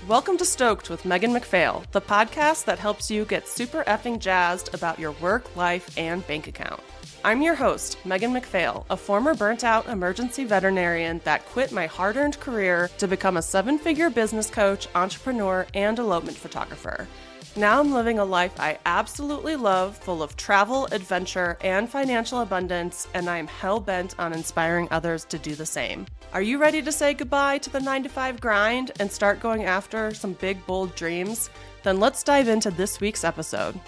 Welcome to Stoked with Megan McPhail, the podcast that helps you get super effing jazzed about your work, life, and bank account. I'm your host, Megan McPhail, a former burnt-out emergency veterinarian that quit my hard-earned career to become a seven-figure business coach, entrepreneur, and elopement photographer. Now I'm living a life I absolutely love, full of travel, adventure, and financial abundance, and I am hell-bent on inspiring others to do the same. Are you ready to say goodbye to the 9-to-5 grind and start going after some big, bold dreams? Then let's dive into this week's episode.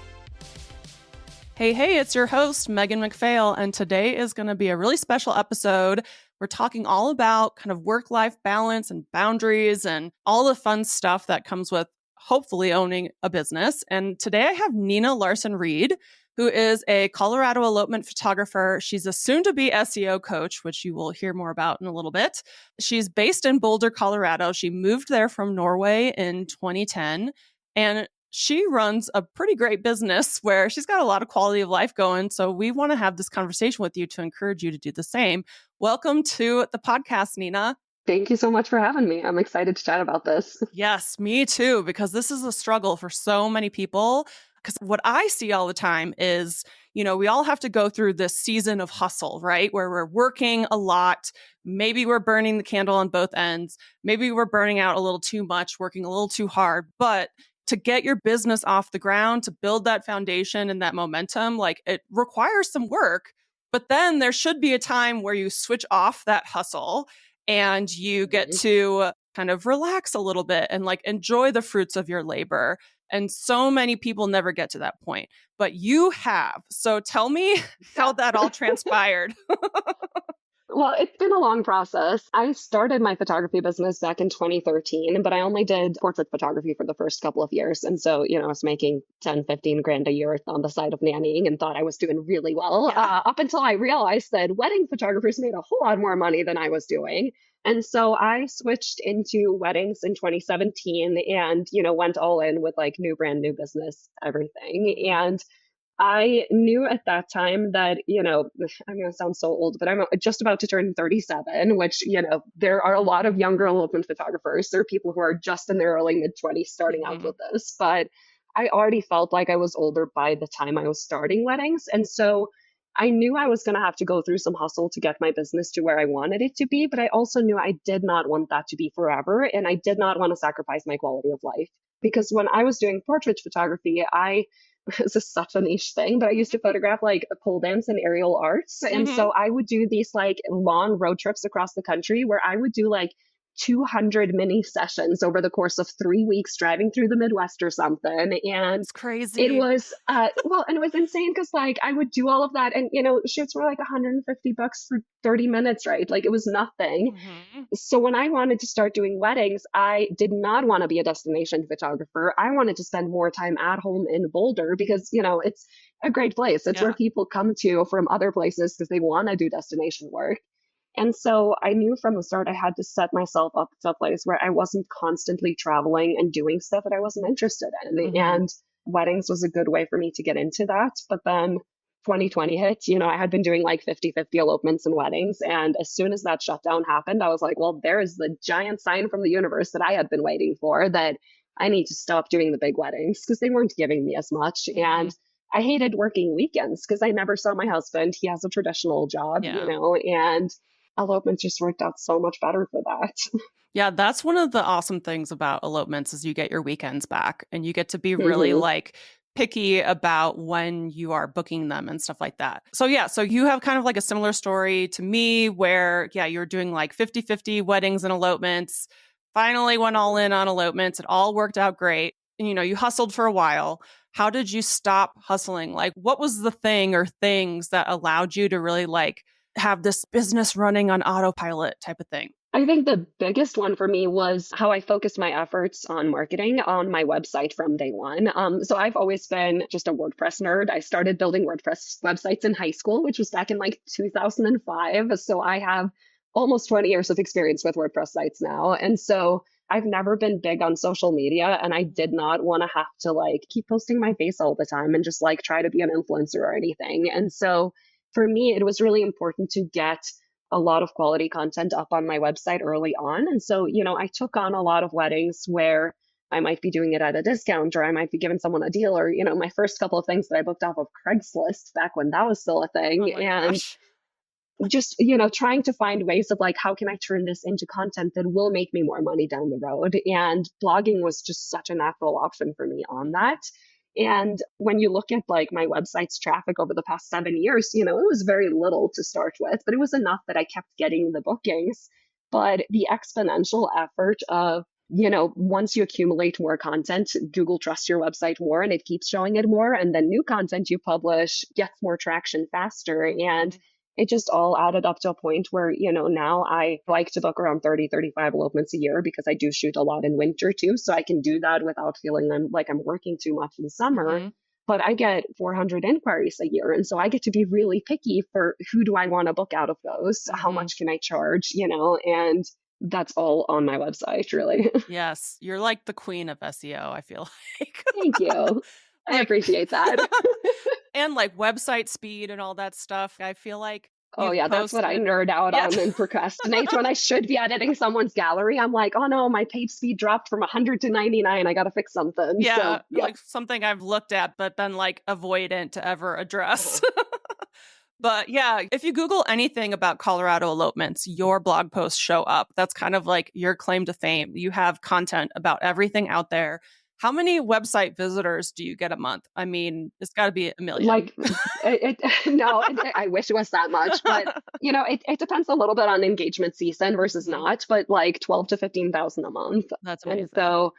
Hey, it's your host, Megan McPhail, and today is going to be a really special episode. We're talking all about kind of work-life balance and boundaries and all the fun stuff that comes with hopefully owning a business. And today I have Nina Larsen Reed, who is a Colorado elopement photographer. She's a soon-to-be SEO coach, which you will hear more about in a little bit. She's based in Boulder, Colorado. She moved there from Norway in 2010, and she runs a pretty great business where she's got a lot of quality of life going. So we want to have this conversation with you to encourage you to do the same. Welcome to the podcast, Nina. Thank you so much for having me. I'm excited to chat about this. Yes, me too, because this is a struggle for so many people. Because what I see all the time is, we all have to go through this season of hustle, right? Where we're working a lot. Maybe we're burning the candle on both ends. Maybe we're burning out a little too much, working a little too hard. But to get your business off the ground, to build that foundation and that momentum, it requires some work. But then there should be a time where you switch off that hustle and you get to kind of relax a little bit and enjoy the fruits of your labor. And so many people never get to that point, but you have. So tell me how that all transpired. Well, it's been a long process. I started my photography business back in 2013, but I only did portrait photography for the first couple of years. And so, I was making 10, 15 grand a year on the side of nannying and thought I was doing really well, up until I realized that wedding photographers made a whole lot more money than I was doing. And so I switched into weddings in 2017 and, went all in with brand new business, everything. And I knew at that time that, I'm going to sound so old, but I'm just about to turn 37, which, there are a lot of younger elopement photographers. There are people who are just in their early mid-20s starting out with this. But I already felt like I was older by the time I was starting weddings. And so I knew I was going to have to go through some hustle to get my business to where I wanted it to be. But I also knew I did not want that to be forever. And I did not want to sacrifice my quality of life. Because when I was doing portrait photography, this is such a niche thing, but I used to photograph pole dance and aerial arts. And so I would do these long road trips across the country where I would do 200 mini sessions over the course of 3 weeks driving through the Midwest or something. And it's crazy. It was, and it was insane because I would do all of that and, shoots were $150 for 30 minutes, right? It was nothing. So when I wanted to start doing weddings, I did not want to be a destination photographer. I wanted to spend more time at home in Boulder because, it's a great place. It's where people come to from other places because they want to do destination work. And so I knew from the start I had to set myself up to a place where I wasn't constantly traveling and doing stuff that I wasn't interested in. And weddings was a good way for me to get into that. But then 2020 hit, I had been doing 50-50 elopements and weddings. And as soon as that shutdown happened, I was like, well, there is the giant sign from the universe that I had been waiting for that I need to stop doing the big weddings because they weren't giving me as much. And I hated working weekends because I never saw my husband. He has a traditional job, and elopement just worked out so much better for that. Yeah, that's one of the awesome things about elopements is you get your weekends back and you get to be really picky about when you are booking them and stuff like that. So you have kind of a similar story to me where, you're doing 50-50 weddings and elopements, finally went all in on elopements. It all worked out great. And, you hustled for a while. How did you stop hustling? What was the thing or things that allowed you to really have this business running on autopilot type of thing? I think the biggest one for me was how I focused my efforts on marketing on my website from day one. So I've always been just a WordPress nerd. I started building WordPress websites in high school, which was back in 2005. So I have almost 20 years of experience with WordPress sites now. And so I've never been big on social media, and I did not want to have to keep posting my face all the time and just try to be an influencer or anything. And so for me, it was really important to get a lot of quality content up on my website early on. And so, I took on a lot of weddings where I might be doing it at a discount, or I might be giving someone a deal, or, my first couple of things that I booked off of Craigslist back when that was still a Oh thing. my And gosh. just, trying to find ways of like, how can I turn this into content that will make me more money down the road? And blogging was just such a natural option for me on that. And when you look at like my website's traffic over the past 7 years, it was very little to start with, but it was enough that I kept getting the bookings. But the exponential effort of, once you accumulate more content, Google trusts your website more and it keeps showing it more. And then new content you publish gets more traction faster. And Mhm. it just all added up to a point where, now I like to book around 30, 35 elopements a year because I do shoot a lot in winter too. So I can do that without feeling I'm working too much in summer. Mhm. But I get 400 inquiries a year. And so I get to be really picky for who do I want to book out of those? How Mhm. much can I charge? And that's all on my website, really. Yes, you're like the queen of SEO, I feel like. Thank you. I Like appreciate that. and, like, website speed and all that stuff, I feel like Oh you've yeah, that's what I posted nerd out yeah. on and procrastinate when I should be editing someone's gallery. I'm like, oh no, my page speed dropped from 100 to 99. I got to fix something. Yeah, So, yep. like, something I've looked at, but been, like, avoidant to ever address. Uh-huh. But, yeah, if you Google anything about Colorado elopements, your blog posts show up. That's kind of like your claim to fame. You have content about everything out there. How many website visitors do you get a month? I mean, it's gotta be a million. Like, no, I wish it was that much, but it depends a little bit on engagement season versus Mhm. not, but like 12 to 15,000 a month. That's And amazing. so,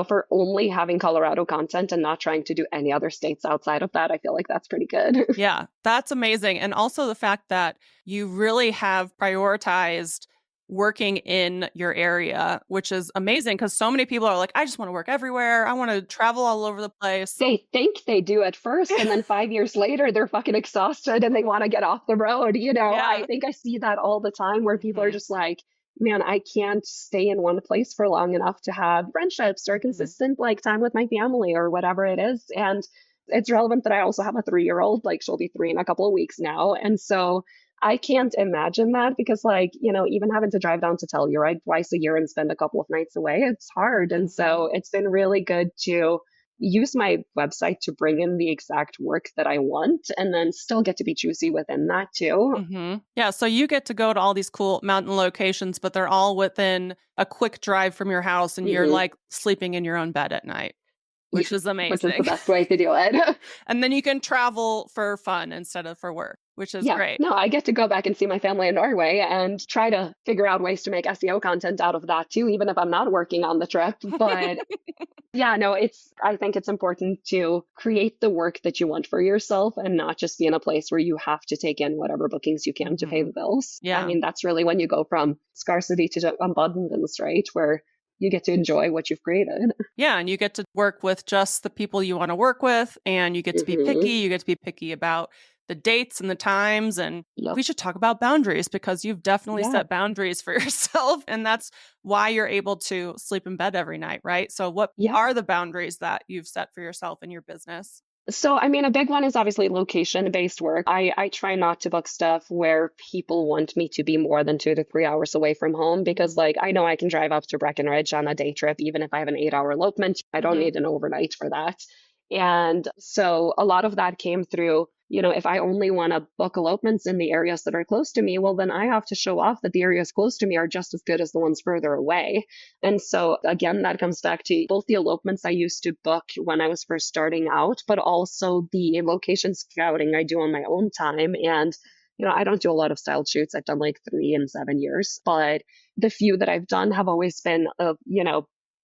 for only having Colorado content and not trying to do any other states outside of that, I feel like that's pretty good. Yeah, that's amazing, and also the fact that you really have prioritized working in your area, which is amazing because so many people are like, "I just wanna work everywhere. I wanna travel all over the place." They think they do at first, and then 5 years later, they're fucking exhausted and they wanna get off the road, I Yeah. think I see that all the time where people are Mhm. just like, "Man, I can't stay in one place for long enough to have friendships or Mhm. consistent, like, time with my family," or whatever it is, and it's relevant that I also have a 3-year-old, like, she'll be 3 in a couple of weeks now, and so I can't imagine that because, like, even having to drive down to Telluride twice a year and spend a couple of nights away, it's hard, and Mhm. so it's been really good to use my website to bring in the exact work that I want and then still get to be choosy within that too. Mhm. Yeah, so you get to go to all these cool mountain locations, but they're all within a quick drive from your house, and you're, Hmm. like, sleeping in your own bed at night, Yeah, which is which is the amazing. best way to do it. And then you can travel for fun instead of for work, which is Yeah, great. no, I get to go back and see my family in Norway and try to figure out ways to make SEO content out of that too, even if I'm not working on the trip. But yeah, no, I think it's important to create the work that you want for yourself and not just be in a place where you have to take in whatever bookings you can to pay Mhm. the bills. I Yeah. mean, that's really when you go from scarcity to abundance, right? Where you get to enjoy what you've created. Yeah, and you get to work with just the people you wanna work with, and you get to be picky, Hmm. you get to be picky about the dates and the times, and Yep. we should talk about boundaries because you've definitely Yeah. set boundaries for yourself, and that's why you're able to sleep in bed every night, right? So what Yeah. are the boundaries that you've set for yourself in your business? So, I mean, a big one is obviously location based work. I try not to book stuff where people want me to be more than 2 to 3 hours away from home because, Mhm. like, I know I can drive up to Breckenridge on a day trip, even if I have an 8 hour elopement. I don't Mhm. need an overnight for that. And so a lot of that came through, if I only want to book elopements in the areas that are close to me, well, then I have to show off that the areas close to me are just as good as the ones further away. And so, again, that comes back to both the elopements I used to book when I was first starting out, but also the location scouting I do on my own time. And, I don't do a lot of styled shoots. I've done like 3 in 7 years, but the few that I've done have always been,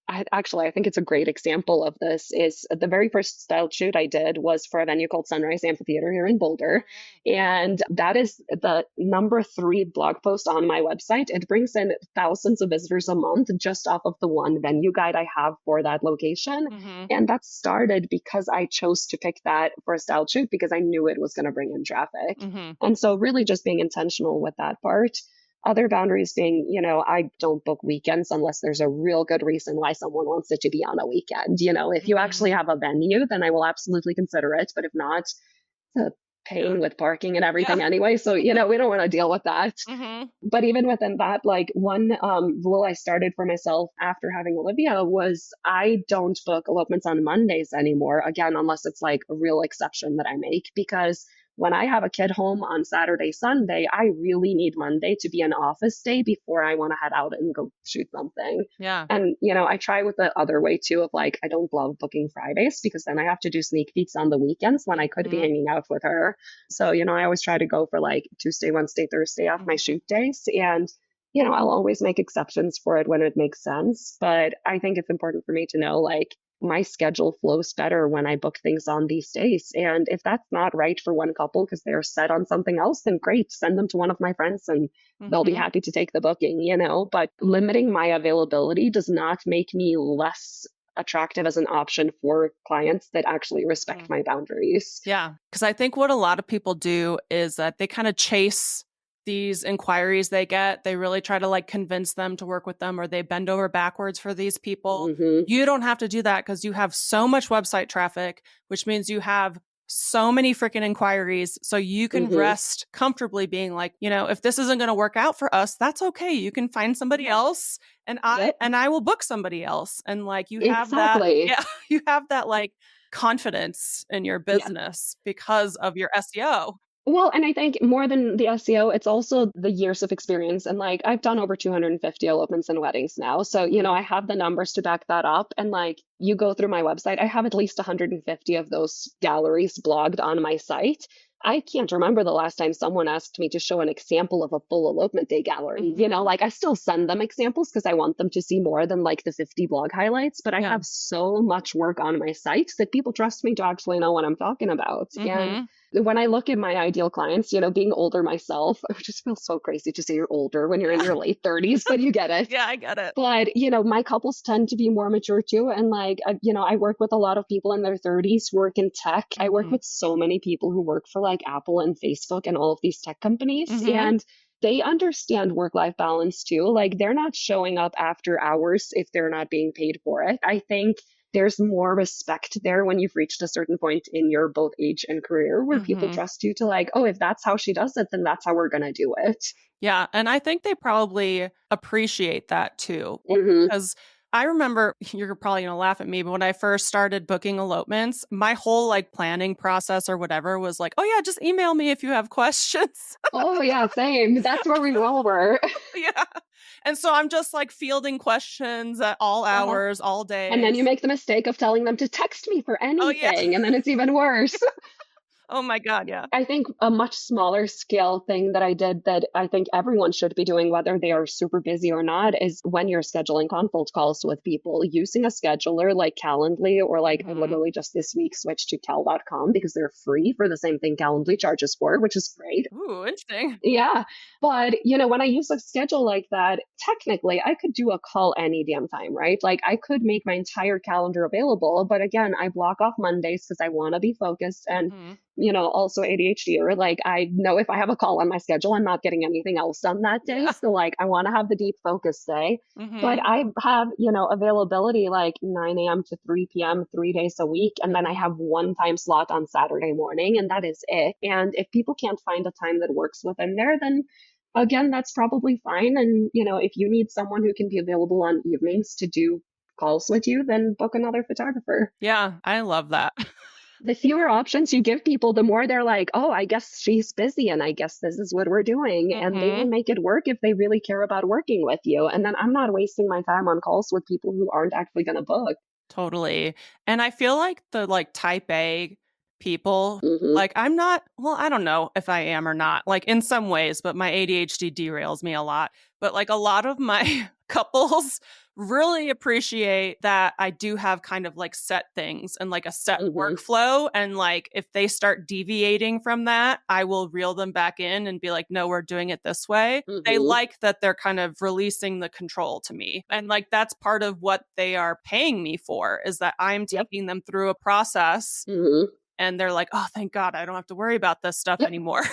I think it's a great example of this is the very first styled shoot I did was for a venue called Sunrise Amphitheater here in Boulder. And that is the number 3 blog post on my website. It brings in thousands of visitors a month just off of the one venue guide I have for that location. Mhm. And that started because I chose to pick that for a styled shoot because I knew it was going to bring in traffic. Mhm. And so, really, just being intentional with that part. Other boundaries being, I don't book weekends unless there's a real good reason why someone wants it to be on a weekend. If you Mhm. actually have a venue, then I will absolutely consider it. But if not, it's a Yeah. pain with parking and Yeah. everything anyway. So, we don't want to deal with that. Mhm. But even within that, like one rule I started for myself after having Olivia was I don't book elopements on Mondays anymore, again, unless it's like a real exception that I make, because when I have a kid home on Saturday, Sunday, I really need Monday to be an office day before I want to head out and go shoot something. Yeah. And, I try with the other way too of like, I don't love booking Fridays because then I have to do sneak peeks on the weekends when I could be Mhm. hanging out with her. So, I always try to go for like Tuesday, Wednesday, Thursday off my Mhm. shoot days. And, I'll always make exceptions for it when it makes sense. But I think it's important for me to know like my schedule flows better when I book things on these days. And if that's not right for one couple because they're set on something else, then great, send them to one of my friends and they'll be Mhm. happy to take the booking. But limiting my availability does not make me less attractive as an option for clients that actually respect Mhm. my boundaries. Yeah, because I think what a lot of people do is that they kind of chase these inquiries they get. They really try to like convince them to work with them or they bend over backwards for these people. Hmm. You don't have to do that because you have so much website traffic, which means you have so many freaking inquiries. So you can Hmm. rest comfortably being like, if this isn't going to work out for us, that's okay. You can find somebody else and I Yep, and I will book somebody else. And like you have that, exactly. yeah, you have that like confidence in your Yeah. business because of your SEO. Well, and I think more than the SEO, it's also the years of experience. And like, I've done over 250 elopements and weddings now. So, Mhm. I have the numbers to back that up. And like, you go through my website, I have at least 150 of those galleries blogged on my site. I can't remember the last time someone asked me to show an example of a full elopement day gallery. Mhm. Like I still send them examples because I want them to see more than like the 50 blog highlights, but I Yeah. have so much work on my site that people trust me to actually know what I'm talking about. And Mhm. when I look at my ideal clients, being older myself, it just feels so crazy to say you're older when you're in Yeah. your late 30s, but you get it. Yeah, I get it. But, my couples tend to be more mature too. And like, I work with a lot of people in their 30s who work in tech. I work Mhm. with so many people who work for like Apple and Facebook and all of these tech companies. Mhm. And they understand work life balance too. Like, they're not showing up after hours if they're not being paid for it. I think there's more respect there when you've reached a certain point in your both age and career where people Mhm. trust you to like, oh, if that's how she does it, then that's how we're going to do it. Yeah, and I think they probably appreciate that too. Hmm. Because I remember you're probably gonna laugh at me, but when I first started booking elopements, my whole like planning process or whatever was like, oh yeah, just email me if you have questions. Oh, yeah, same. That's where we all were. Yeah. And so I'm just like fielding questions at all Uh-huh. hours, all And then you days. make the mistake of telling them to text me for Oh yeah. anything, and then it's even worse. Oh my God, yeah. I think a much smaller scale thing that I did that I think everyone should be doing, whether they are super busy or not, is when you're scheduling consult calls with people, using a scheduler like Calendly, or like I Mhm. literally just this week switched to Cal.com because they're free for the same thing Calendly charges for, which is great. Ooh, interesting. Yeah. But, when I use a schedule like that, technically I could do a call any damn time, right? Like I could make my entire calendar available. But again, I block off Mondays because I want to be focused and, Mhm. also ADHD, or like I know if I have a call on my schedule, I'm not getting anything else done that day. Yeah. So like I want to have the deep focus day. But Mhm. I have, availability like 9 a.m. to 3 p.m. 3 days a week. And then I Mhm. have one time slot on Saturday morning, and that is it. And if people can't find a time that works within there, then again, that's probably fine. And, if you need someone who can be available on evenings to do calls with you, then book another photographer. Yeah, I love that. The fewer options you give people, the more they're like, oh, I guess she's busy and I guess this is what we're doing. And they will Mhm. make it work if they really care about working with you. And then I'm not wasting my time on calls with people who aren't actually going to book. Totally. And I feel like the like type A people, Hmm. like I'm not, well, I don't know if I am or not, like in some ways, but my ADHD derails me a lot. But like a lot of my couples really appreciate that I do have kind of like set things and like a set Hmm. workflow. And like if they start deviating from that, I will reel them back in and be like, no, we're doing it this way. They Hmm. like that they're kind of releasing the control to me. And like that's part of what they are paying me for is that I'm Yep. taking them through a process Hmm. and they're like, oh, thank God, I don't have to worry about this stuff Yep. anymore.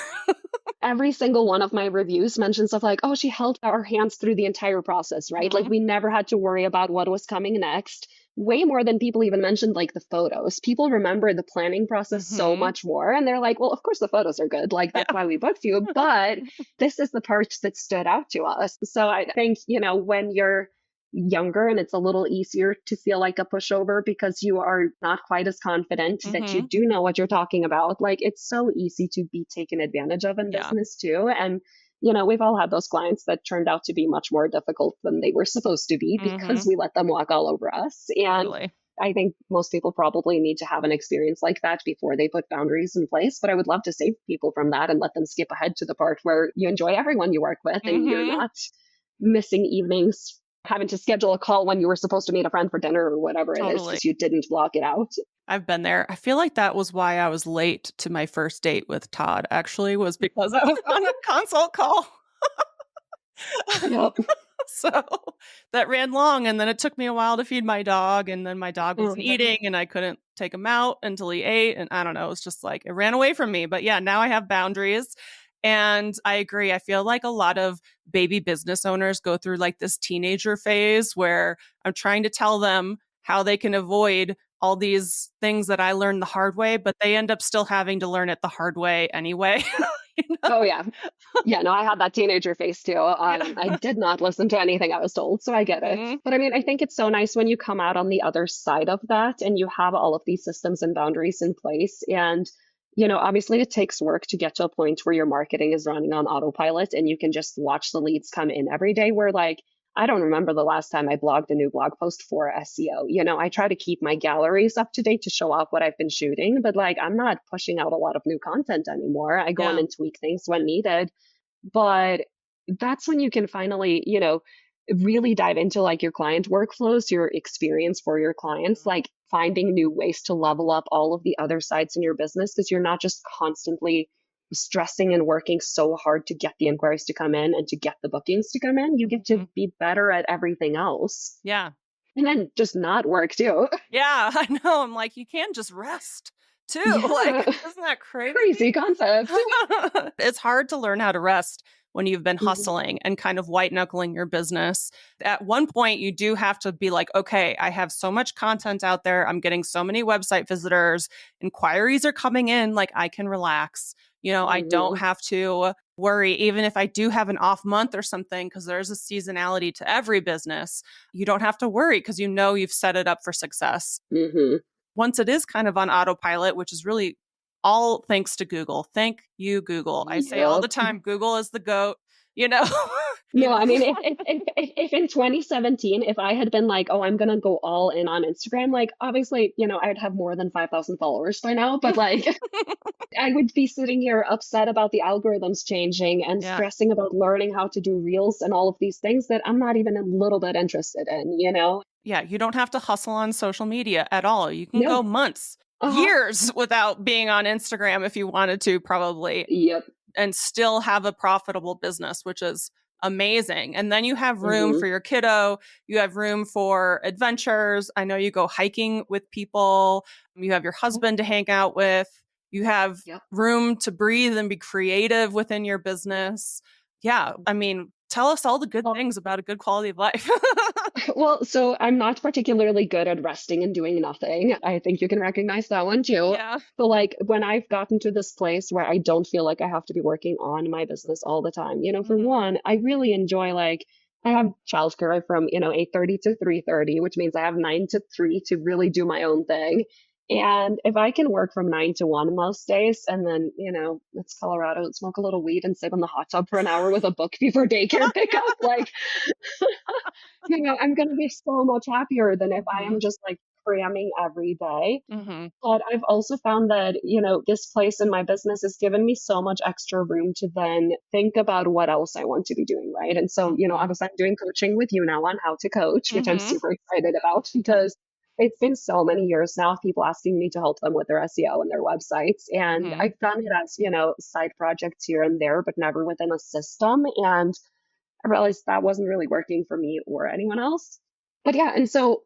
Every single one of my reviews mentions stuff like, oh, she held our hands through the entire process, right? Like Mhm. we never had to worry about what was coming next. way more than people even mentioned like the photos. People remember the planning process so Mhm. much more. And they're like, well, of course the photos are good. Like, Yeah. that's why we booked you. But this is the part that stood out to us. So I think, when you're younger and it's a little easier to feel like a pushover because you are not quite as confident that you Mhm. do know what you're talking about. Like, it's so easy to be taken advantage of in Yeah. business too. And we've all had those clients that turned out to be much more difficult than they were supposed to be because Mhm. we let them walk all over us. And Totally. I think most people probably need to have an experience like that before they put boundaries in place. But I would love to save people from that and let them skip ahead to the part where you enjoy everyone you work with and you're Mhm. not missing evenings, having to schedule a call when you were supposed to meet a friend for dinner or whatever it is Totally. because you didn't block it out. I've been there. I feel like that was why I was late to my first date with Todd, actually, was because I was on a consult call. Yep. So that ran long, and then it took me a while to feed my dog, and then my dog Oh, wasn't eating, and I couldn't take him out until he ate, and I don't know, it was just like it ran away from me. But yeah, now I have boundaries, and I agree. I feel like a lot of baby business owners go through like this teenager phase where I'm trying to tell them how they can avoid all these things that I learned the hard way, but they end up still having to learn it the hard way anyway. You know? oh yeah. Yeah, no, I had that teenager face too. I Yeah. did not listen to anything I was told, so I get it. Mhm. But I mean, I think it's so nice when you come out on the other side of that and you have all of these systems and boundaries in place. And, obviously it takes work to get to a point where your marketing is running on autopilot and you can just watch the leads come in every day. Where like, I don't remember the last time I blogged a new blog post for SEO. I try to keep my galleries up to date to show off what I've been shooting, but like, I'm not pushing out a lot of new content anymore. I go in Yeah. and tweak things when needed, but that's when you can finally, really dive into like your client workflows, your experience for your clients, Mhm. like finding new ways to level up all of the other sides in your business because you're not just constantly stressing and working so hard to get the inquiries to come in and to get the bookings to come in. You get to Mhm. be better at everything else Yeah. and then just not work too. Yeah, I know, I'm like, "You can just rest too." Like, Yeah. isn't that crazy? Crazy concept. It's hard to learn how to rest when you've been Mhm. hustling and kind of white knuckling your business. At one point, you do have to be like, "Okay, I have so much content out there. I'm getting so many website visitors. Inquiries are coming in, like, I can relax." I don't Mhm. have to worry even if I do have an off month or something because there's a seasonality to every business. You don't have to worry because you've set it up for success. Mhm. Once it is kind of on autopilot, which is really all thanks to Google. Thank you, Google. I say all the Yep. time, Google is the goat, you know? You No, know? I mean, if in 2017, if I had been like, oh, I'm gonna go all in on Instagram, like obviously, I'd have more than 5,000 followers by now, but like I would be sitting here upset about the algorithms changing and Yeah. stressing about learning how to do reels and all of these things that I'm not even a little bit interested in? Yeah, you don't have to hustle on social media at all. You can go No. months, Uh-huh. years without being on Instagram if you wanted to, probably, Yep. and still have a profitable business, which is amazing. And then you have room Hmm. for your kiddo, you have room for adventures. I know you go hiking with people, you have your husband to hang out with, you have Yep. room to breathe and be creative within your business. Yeah, I mean, tell us all the good Well, things about a good quality of life. Well, so I'm not particularly good at resting and doing nothing. I think you can recognize that one too. Yeah. But like when I've gotten to this place where I don't feel like I have to be working on my business all the time, for Mhm. one, I really enjoy like I have childcare from, 8:30 to 3:30, which means I have 9 to 3 to really do my own thing. And if I can work from 9 to 1 most days and then, it's Colorado, smoke a little weed and sit in the hot tub for an hour with a book before daycare pickup, Yeah. like I'm gonna be so much happier than if I am Mhm. just like cramming every day. Mhm. But I've also found that, this place in my business has given me so much extra room to then think about what else I want to be doing, right? And so, Mhm. obviously I'm doing coaching with you now on how to coach, which I'm Mhm. super excited about because it's been so many years now of people asking me to help them with their SEO and their websites. And Mhm. I've done it as, side projects here and there, but never within a system. And I realized that wasn't really working for me or anyone else. But yeah, and so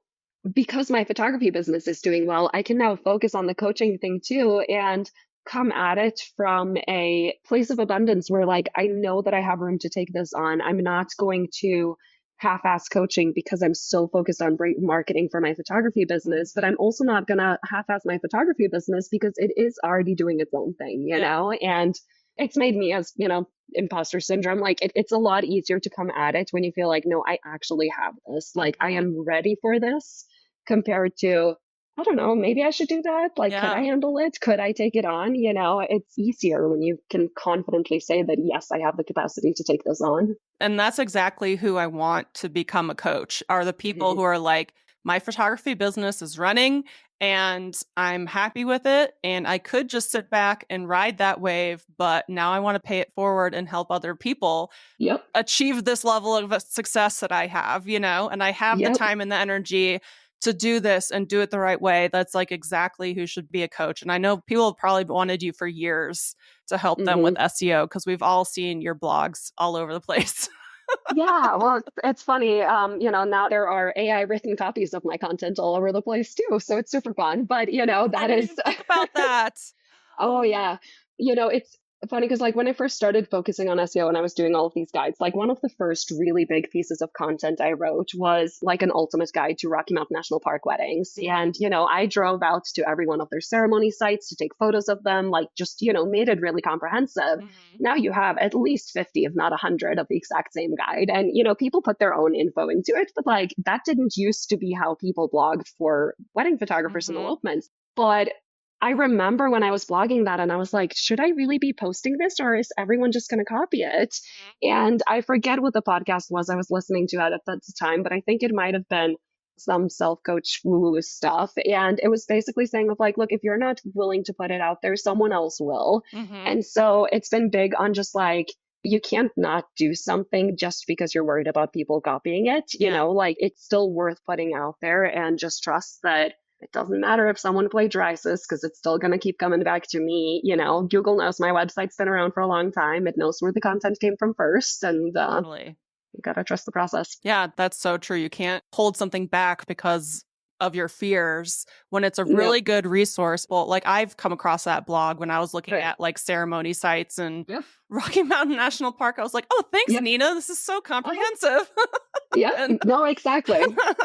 because my photography business is doing well, I can now focus on the coaching thing too and come at it from a place of abundance where like I know that I have room to take this on. I'm not going to half-ass coaching because I'm so focused on marketing for my photography business, but I'm also not going to half-ass my photography business because it is already doing its own thing, you Yeah. know? And it's made me as, imposter syndrome. Like it's a lot easier to come at it when you feel like, no, I actually have this. Like I Mhm. am ready for this compared to, I don't know, maybe I should do that. Like, could I Yeah. handle it? Could I take it on? It's easier when you can confidently say that, yes, I have the capacity to take this on. And that's exactly who I want to become a coach, are the people Mhm. who are like, my photography business is running and I'm happy with it. And I could just sit back and ride that wave, but now I want to pay it forward and help other people Yep. achieve this level of success that I have, and I have the Yep. time and the energy to do this and do it the right way. That's like exactly who should be a coach. And I know people have probably wanted you for years to help them with Hmm. SEO because we've all seen your blogs all over the place. Yeah, well, it's funny. Now there are AI written copies of my content all over the place too, so it's super fun. But I that didn't is even think about that. Oh yeah. It's funny because like when I first started focusing on SEO and I was doing all of these guides, like one of the first really big pieces of content I wrote was like an ultimate guide to Rocky Mountain National Park weddings. And, I drove out to every one of their ceremony sites to take photos of them, like just, made it really comprehensive. Mhm. Now you have at least 50, if not 100 of the exact same guide. And, people put their own info into it, but like that didn't used to be how people blogged for wedding photographers and Mhm. elopements. But I remember when I was blogging that and I was like, should I really be posting this or is everyone just going to copy it? And I forget what the podcast was I was listening to at that time, but I think it might have been some self-coach woo-woo stuff. And it was basically saying of like, look, if you're not willing to put it out there, someone else will. Mhm. And so it's been big on just like, you can't not do something just because you're worried about people copying it. Yeah. Like it's still worth putting out there and just trust that it doesn't matter if someone plagiarizes because it's still going to keep coming back to me. Google knows my website's been around for a long time. It knows where the content came from first, and Totally. you got to trust the process. Yeah, that's so true. You can't hold something back because of your fears when it's a Yep. really good resource. Well, like I've come across that blog when I was looking Right. at like ceremony sites and Yep. Rocky Mountain National Park. I was like, "Oh, thanks, Yep. Nina. This is so Uh-huh. comprehensive." Yep. And No, exactly.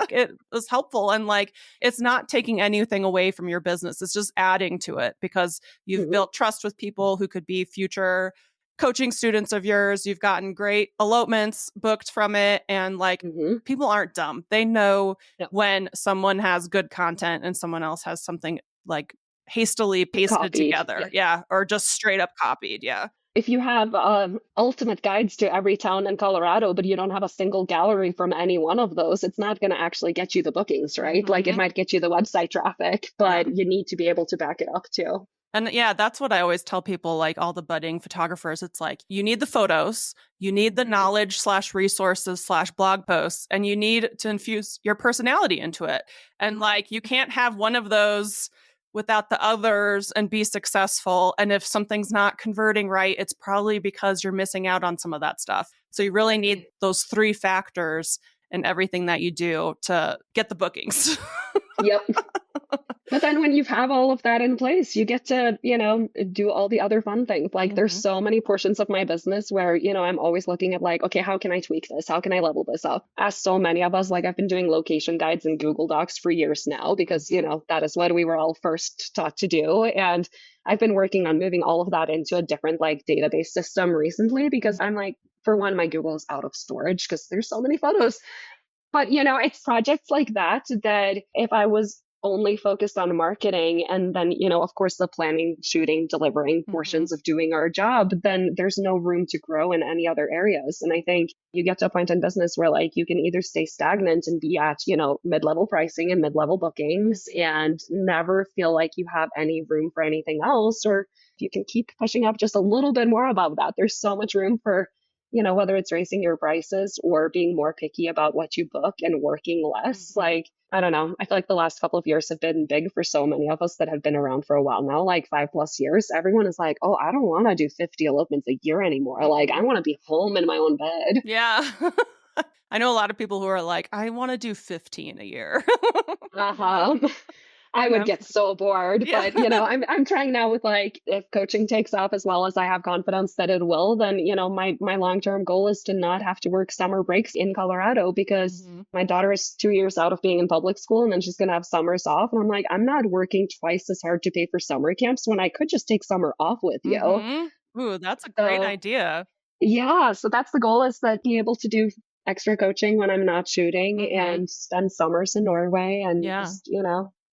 it was helpful and like it's not taking anything away from your business. It's just adding to it because you've Hmm. built trust with people who could be future coaching students of yours. You've gotten great elopements booked from it and like Hmm. people aren't dumb. They know Yep. when someone has good content and someone else has something like hastily pasted Copied. together. Yeah. Yeah, or just straight up copied. Yeah. If you have ultimate guides to every town in Colorado, but you don't have a single gallery from any one of those, it's not going to actually get you the bookings, right? Like it Mhm. might get you the website traffic, Yeah. but you need to be able to back it up too. And yeah, that's what I always tell people, like all the budding photographers. It's like you need the photos, you need the Mhm. knowledge slash resources slash blog posts, and you need to infuse your personality into it. And like you can't have one of those without the others and be successful. And if something's not converting right, it's probably because you're missing out on some of that stuff. So you really need those three factors in everything that you do to get the bookings. Yep. But then when you have all of that in place, you get to, do all the other fun things. Like there's Mhm. so many portions of my business where, I'm always looking at like, okay, how can I tweak this? How can I level this up? As so many of us, like I've been doing location guides in Google Docs for years now because, Mhm. that is what we were all first taught to do. And I've been working on moving all of that into a different like database system recently because I'm like, for one, my Google is out of storage because there's so many photos. But, it's projects like that that if I was only focused on marketing and then, of course, the planning, shooting, delivering Mhm. portions of doing our job, then there's no room to grow in any other areas. And I think you get to a point in business where like you can either stay stagnant and be at, mid-level pricing and mid-level bookings Mhm. and never feel like you have any room for anything else, or you can keep pushing up just a little bit more above that. There's so much room for whether it's raising your prices or being more picky about what you book and working less. Mhm. Like, I don't know. I feel like the last couple of years have been big for so many of us that have been around for a while now, like 5+ years. Everyone is like, oh, I don't want to do 50 elopements a year anymore. Like, I Mhm. want to be home in my own bed. Yeah. I know a lot of people who are like, "I wanna do 15 a year." Uh huh. I would Yeah. get so bored, Yeah. but I'm trying now with like if coaching takes off as well as I have confidence that it will, then my long-term goal is to not have to work summer breaks in Colorado because Mhm. my daughter is 2 years out of being in public school and then she's gonna have summers off. And I'm like, I'm not working twice as hard to pay for summer camps when I could just take summer off with you. Mhm. Ooh, that's a great So idea. yeah, so that's the goal is that be able to do extra coaching when I'm not shooting Mhm. and spend summers in Norway and Yeah. just,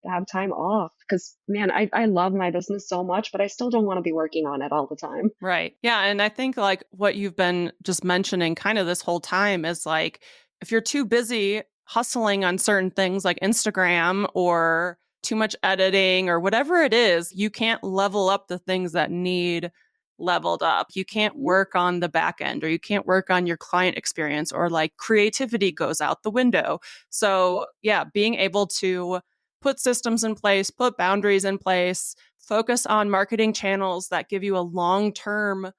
have time off. Because man, I love my business so much, but I still don't want to be working on it all the time. Right. Yeah, and I think like what you've been just mentioning kind of this whole time is like if you're too busy hustling on certain things like Instagram or too much editing or whatever it is, you can't level up the things that need leveled up. You can't Mhm. work on the back end or you can't work on your client experience or like creativity goes out the window. So, Yep. yeah, being able to put systems in place, put boundaries in place, focus on marketing channels that give you a long-term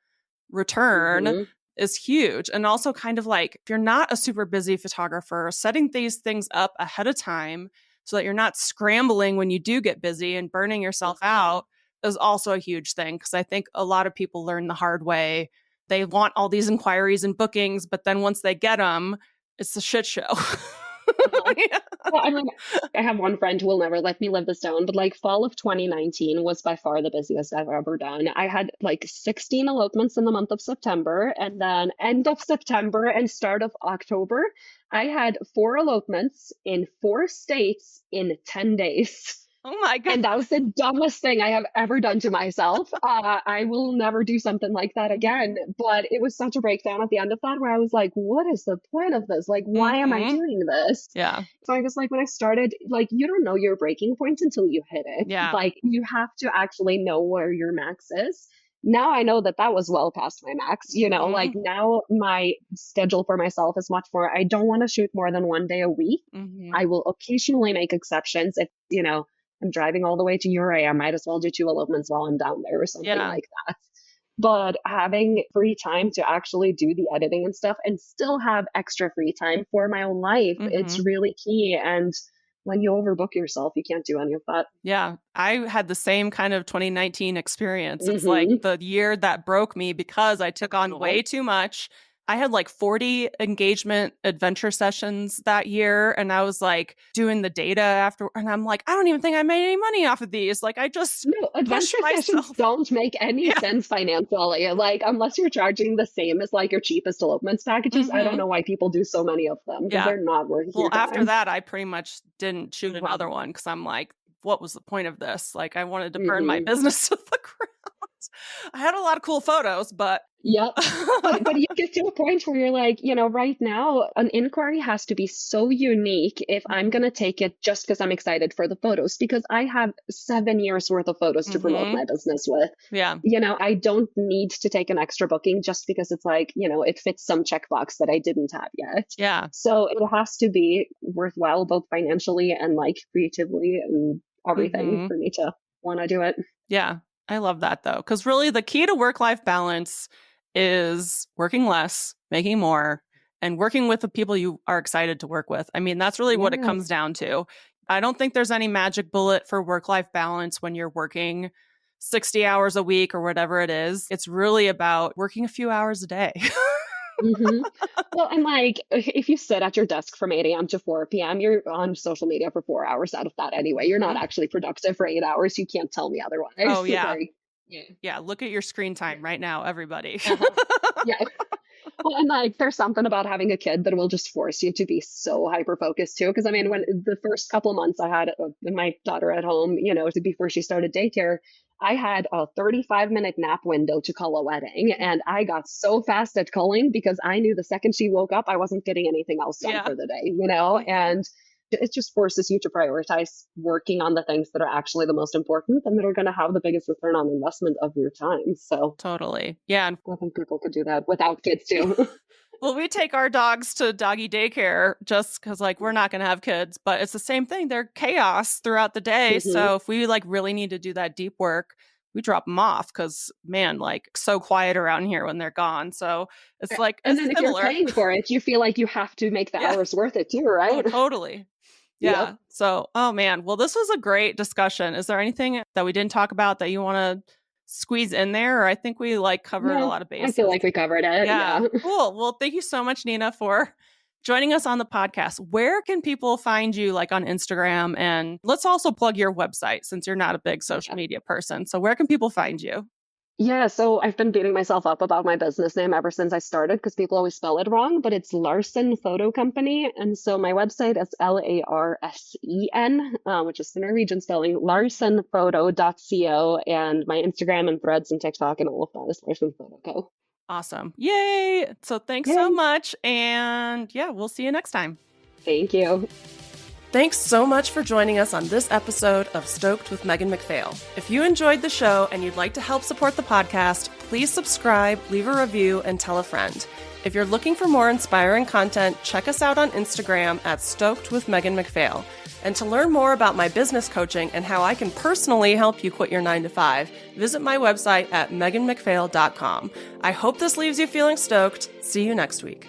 return Mhm. is huge. And also kind of like if you're not a super busy photographer, setting these things up ahead of time so that you're not scrambling when you do get busy and burning yourself out is also a huge thing because I think a lot of people learn the hard way. They want all these inquiries and bookings, but then once they get them, it's a shit show. Uh-huh. Yeah. Well, I mean, I have one friend who will never let me live this down, but like fall of 2019 was by far the busiest I've ever done. I had like 16 elopements in the month of September, and then end of September and start of October, I had four elopements in four states in 10 days. Oh my god. And that was the dumbest thing I have ever done to myself. I will never do something like that again. But it was such a breakdown at the end of that where I was like, what is the point of this? Like, why am I Mhm. doing this? Yeah. So I guess like when I started, like, you don't know your breaking point until you hit it. Yeah. Like, you have to actually know where your max is. Now I know that that was well past my max, like Mhm. now my schedule for myself is much more, I don't want to shoot more than one day a week. Mhm. I will occasionally make exceptions if, I'm driving all the way to Uray. I might as well do two elopements while I'm down there or something Yeah. like that. But having free time to actually do the editing and stuff and still have extra free time for my own life, it's Mhm. really key. And when you overbook yourself, you can't do any of that. Yeah, I had the same kind of 2019 experience. It's like Mm-hmm. the year that broke me because I took on Uh-huh. way too much. I had like 40 engagement adventure sessions that year, and I was like doing the data after, and I'm like, I don't even think I made any money off of these. Like, I just No, pushed adventure sessions myself. don't make any Yeah. sense financially. Like, unless you're charging the same as like your cheapest elopements packages, I don't Hmm. know why people do so many of them because Yeah. they're not worth Well, your after time. that, I pretty much didn't shoot another one because I'm like, what was the point of this? Like, I wanted to burn my Hmm. business to the ground. I had a lot of cool photos, but Yep. But you get to a point where you're like, right now an inquiry has to be so unique if I'm Mhm. gonna take it just because I'm excited for the photos, because I have 7 years worth of photos to promote Mhm. my business with. Yeah. I don't need to take an extra booking just because it's like, it fits some checkbox that I didn't have yet. Yeah. So it has to be worthwhile both financially and like creatively and everything Mhm. for me to want to do it. Yeah. I love that though, because really the key to work-life balance is working less, making more, and working with the people you are excited to work with. I mean, that's really what it Yeah. comes down to. I don't think there's any magic bullet for work-life balance when you're working 60 hours a week or whatever it is. It's really about working a few hours a day. Hmm. Well, and like if you sit at your desk from 8 a.m. to 4 p.m., you're on social media for 4 hours out of that anyway. You're not Mhm. actually productive for 8 hours. You can't tell me Oh, otherwise. yeah. Like, yeah. Yeah, look at your screen time right now, everybody. Uh-huh. Yeah. Well, and like there's something about having a kid that will just force you to be so hyper focused too. Because I mean, when Mhm. the first couple of months I had my daughter at home, before she started daycare, I had a 35-minute nap window to cull a wedding. And I got so fast at culling because I knew the second she woke up, I wasn't getting anything else done Yeah. for the day, Mhm. and it just forces you to prioritize working on the things that are actually the most important and that are going to have the biggest return on investment of your time. So Totally. Yeah, and I think people could do that without kids too. well, we take our dogs to doggy daycare just because, like, we're not gonna have kids, but it's the same thing. They're chaos throughout the day, Hmm. so if we, like, really need to do that deep work, we drop them off because, man, like, so quiet around here when they're gone, so it's, like, And it's then if you're similar. paying for it, you feel like you have to make the Yeah. hours worth it too, Oh, right? totally. Yep. Yeah. So, oh man. Well, this was a great discussion. Is there anything that we didn't talk about that you want to squeeze in there? Or I think we like covered a No, lot of I feel bases. like we covered it. Yeah. Yeah. Cool. Well, thank you so much, Nina, for joining us on the podcast. Where can people find you, like on Instagram? And let's also plug your website since you're not a big social Yeah. media person. So, where can people find you? Yeah, so I've been beating myself up about my business name ever since I started because people always spell it wrong, but it's Larsen Photo Company. And so my website is Larsen, which is the Norwegian spelling, larsenphoto.co. And my Instagram and threads and TikTok and all of that is Larsen Photo Co. Awesome. Yay. So, thanks so Yay. much. And yeah, we'll see you next time. Thank you. Thanks so much for joining us on this episode of Stoked with Megan McPhail. If you enjoyed the show and you'd like to help support the podcast, please subscribe, leave a review, and tell a friend. If you're looking for more inspiring content, check us out on Instagram at Stoked with Megan McPhail. And to learn more about my business coaching and how I can personally help you quit your 9-to-5, visit my website at meganmcphail.com. I hope this leaves you feeling stoked. See you next week.